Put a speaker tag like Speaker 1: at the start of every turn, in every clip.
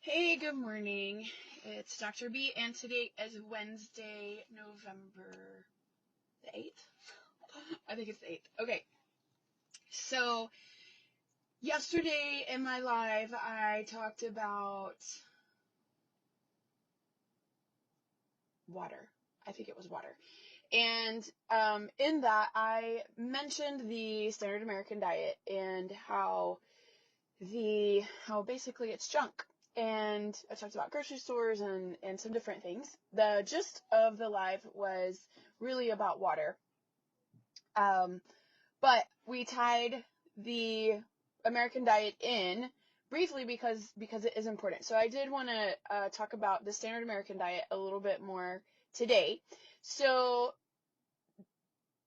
Speaker 1: Hey, good morning. It's Dr. B, and today is Wednesday, November the 8th? I think it's the 8th. Okay, so yesterday in my live, I talked about water. I think it was water. And in that, I mentioned the standard American diet and how basically it's junk. And I talked about grocery stores and some different things. The gist of the live was really about water. But we tied the American diet in briefly because it is important. So I did want to talk about the standard American diet a little bit more today. So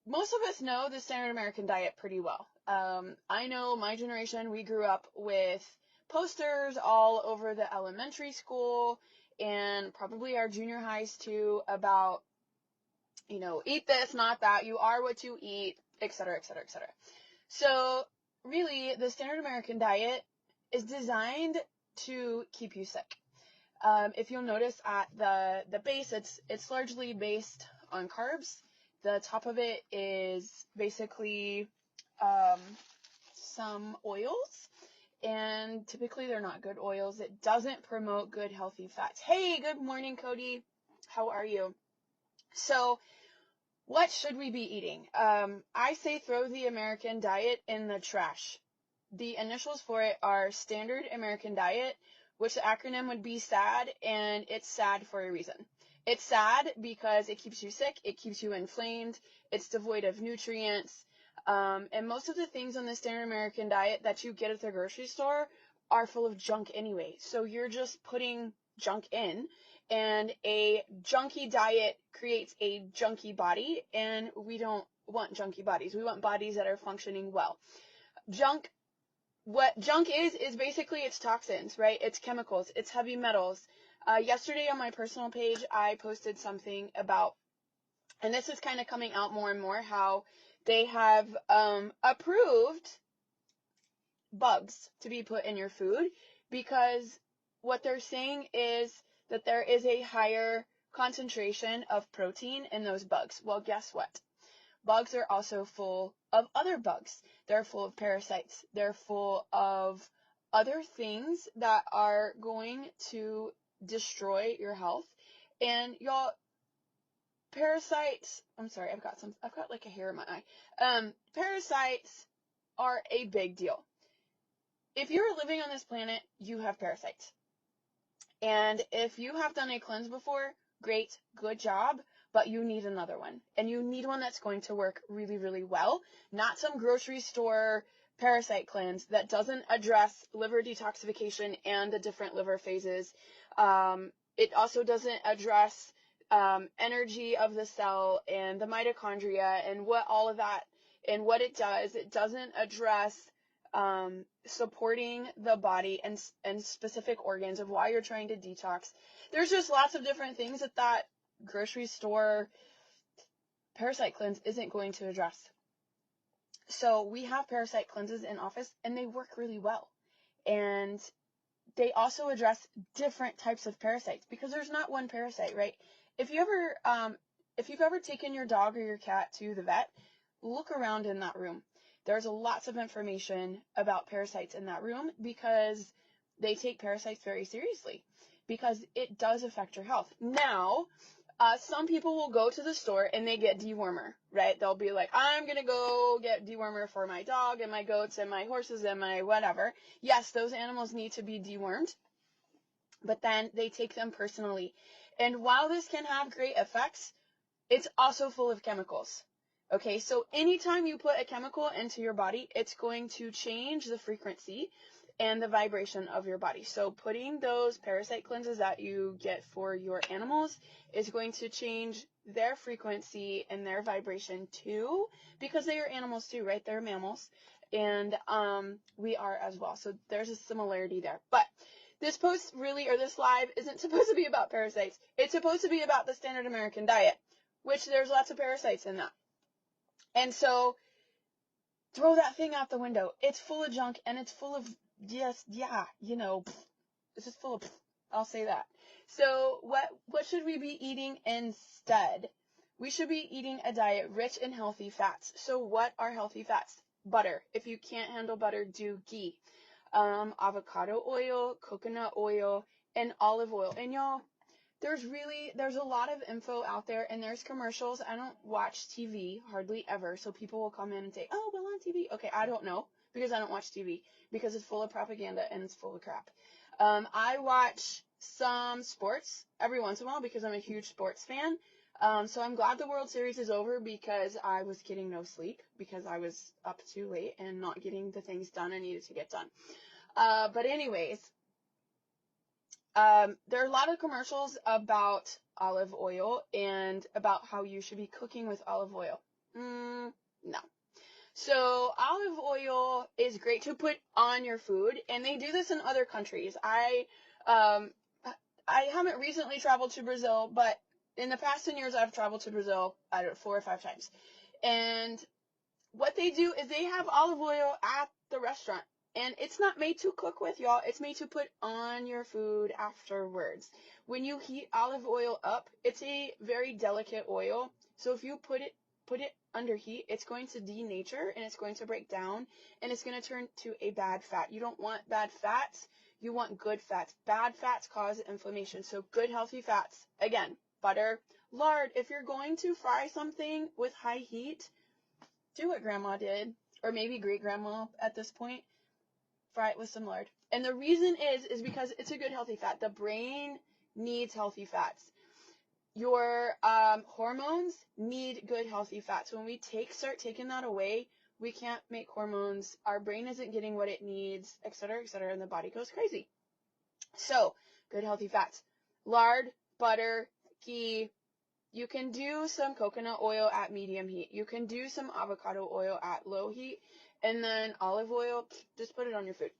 Speaker 1: most of us know the standard American diet pretty well. I know my generation, we grew up with posters all over the elementary school and probably our junior highs too about, eat this, not that, you are what you eat, etc., etc., etc. So really, the standard American diet is designed to keep you sick. If you'll notice at the base, it's largely based on carbs. The top of it is basically some oils, and typically they're not good oils. It doesn't promote good, healthy fats. Hey, good morning, Cody. How are you? So, what should we be eating? I say throw the American diet in the trash. The initials for it are Standard American Diet, which the acronym would be SAD, and it's sad for a reason. It's sad because it keeps you sick, it keeps you inflamed, it's devoid of nutrients, and most of the things on the Standard American Diet that you get at the grocery store are full of junk anyway. So you're just putting junk in, and a junky diet creates a junky body, and we don't want junky bodies. We want bodies that are functioning well. What junk is basically it's toxins, right? It's chemicals, it's heavy metals. Yesterday on my personal page, I posted something about, and this is kind of coming out more and more, how they have approved bugs to be put in your food because what they're saying is that there is a higher concentration of protein in those bugs. Well, guess what? Bugs are also full of other bugs. They're full of parasites. They're full of other things that are going to destroy your health. And y'all, parasites, I'm sorry, I've got like a hair in my eye. Parasites are a big deal. If you're living on this planet, you have parasites. And if you have done a cleanse before, great, good job, but you need another one. And you need one that's going to work really, really well, not some grocery store parasite cleanse that doesn't address liver detoxification and the different liver phases. It also doesn't address energy of the cell and the mitochondria and what all of that and what it does. It doesn't address supporting the body and specific organs of why you're trying to detox. There's just lots of different things that grocery store parasite cleanse isn't going to address. So we have parasite cleanses in office and they work really well. And they also address different types of parasites because there's not one parasite, right? If you've ever taken your dog or your cat to the vet, look around in that room. There's lots of information about parasites in that room because they take parasites very seriously because it does affect your health. Now, some people will go to the store and they get dewormer, right? They'll be like, I'm going to go get dewormer for my dog and my goats and my horses and my whatever. Yes, those animals need to be dewormed, but then they take them personally. And while this can have great effects, it's also full of chemicals. Okay, so anytime you put a chemical into your body, it's going to change the frequency and the vibration of your body. So putting those parasite cleanses that you get for your animals is going to change their frequency and their vibration too, because they are animals too, right? They're mammals, and we are as well. So there's a similarity there. But this post really, or this live, isn't supposed to be about parasites. It's supposed to be about the standard American diet, which there's lots of parasites in that. And so, throw that thing out the window. It's full of junk, and it's full of, it's just full of, I'll say that. So what should we be eating instead? We should be eating a diet rich in healthy fats. So what are healthy fats? Butter. If you can't handle butter, do ghee. Avocado oil, coconut oil, and olive oil. And y'all, there's a lot of info out there, and there's commercials. I don't watch TV hardly ever, so people will come in and say, oh, well, on TV. Okay, I don't know, because I don't watch TV, because it's full of propaganda and it's full of crap. I watch some sports every once in a while because I'm a huge sports fan. So I'm glad the World Series is over, because I was getting no sleep because I was up too late and not getting the things done I needed to get done. But anyways, there are a lot of commercials about olive oil and about how you should be cooking with olive oil. No. So olive oil is great to put on your food, and they do this in other countries. I haven't recently traveled to Brazil, but in the past 10 years I've traveled to Brazil, I don't know, 4 or 5 times. And what they do is they have olive oil at the restaurant. And it's not made to cook with, y'all. It's made to put on your food afterwards. When you heat olive oil up, it's a very delicate oil. So if you put it under heat, it's going to denature and it's going to break down and it's going to turn to a bad fat. You don't want bad fats. You want good fats. Bad fats cause inflammation. So good healthy fats. Again, butter, lard. If you're going to fry something with high heat, do what grandma did, or maybe great grandma at this point. Fry it with some lard. And the reason is because it's a good healthy fat. The brain needs healthy fats. Your hormones need good healthy fats. When we start taking that away, we can't make hormones. Our brain isn't getting what it needs, etc., etc., and the body goes crazy. So, good healthy fats. Lard, butter, ghee. You can do some coconut oil at medium heat. You can do some avocado oil at low heat. And then olive oil, just put it on your food.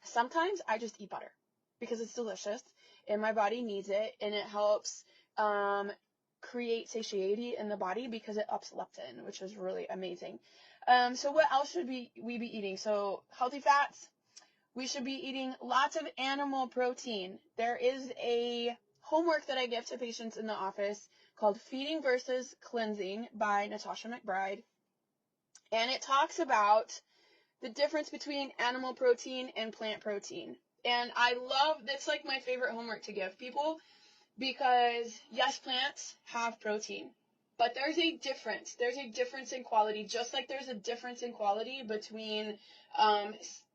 Speaker 1: Sometimes I just eat butter because it's delicious and my body needs it, and it helps create satiety in the body because it ups leptin, which is really amazing. So what else should we be eating? So healthy fats. We should be eating lots of animal protein. There is a homework that I give to patients in the office called Feeding versus Cleansing by Natasha McBride. And it talks about the difference between animal protein and plant protein. And I love, that's like my favorite homework to give people, because yes, plants have protein, but there's a difference. There's a difference in quality, just like there's a difference in quality between,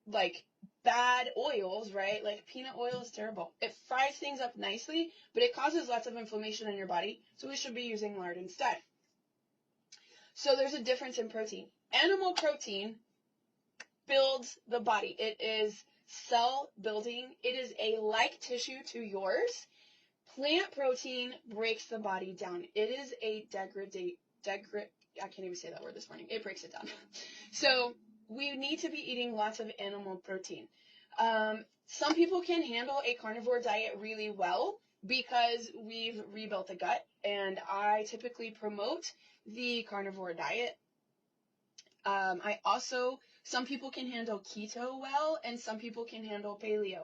Speaker 1: like bad oils, right? Like peanut oil is terrible. It fries things up nicely, but it causes lots of inflammation in your body. So we should be using lard instead. So there's a difference in protein. Animal protein builds the body. It is cell building. It is a like tissue to yours. Plant protein breaks the body down. It is a I can't even say that word this morning. It breaks it down. So we need to be eating lots of animal protein. Some people can handle a carnivore diet really well because we've rebuilt the gut, and I typically promote the carnivore diet. Some people can handle keto well, and some people can handle paleo.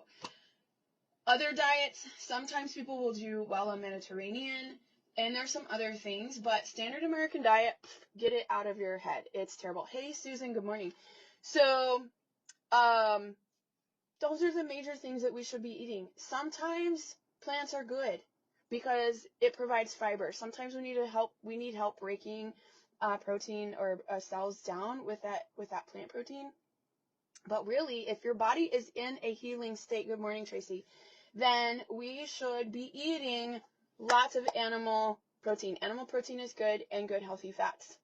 Speaker 1: Other diets, sometimes people will do well on Mediterranean, and there's some other things, but standard American diet, get it out of your head. It's terrible. Hey, Susan, good morning. So, those are the major things that we should be eating. Sometimes plants are good because it provides fiber. Sometimes we need help breaking protein or cells down with that plant protein. But really, if your body is in a healing state, good morning, Tracy, then we should be eating lots of animal protein. Animal protein is good, and good healthy fats.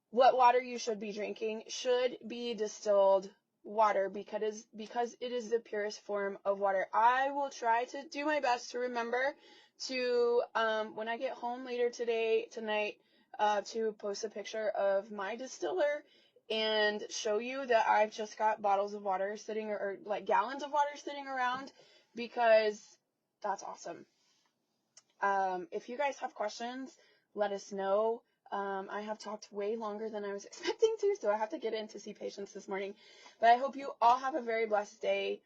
Speaker 1: What water you should be drinking should be distilled water because it is the purest form of water. I will try to do my best to remember to, when I get home later tonight, to post a picture of my distiller and show you that I've just got bottles of water sitting, or like gallons of water sitting around, because that's awesome. If you guys have questions, let us know. I have talked way longer than I was expecting to, so I have to get in to see patients this morning. But I hope you all have a very blessed day.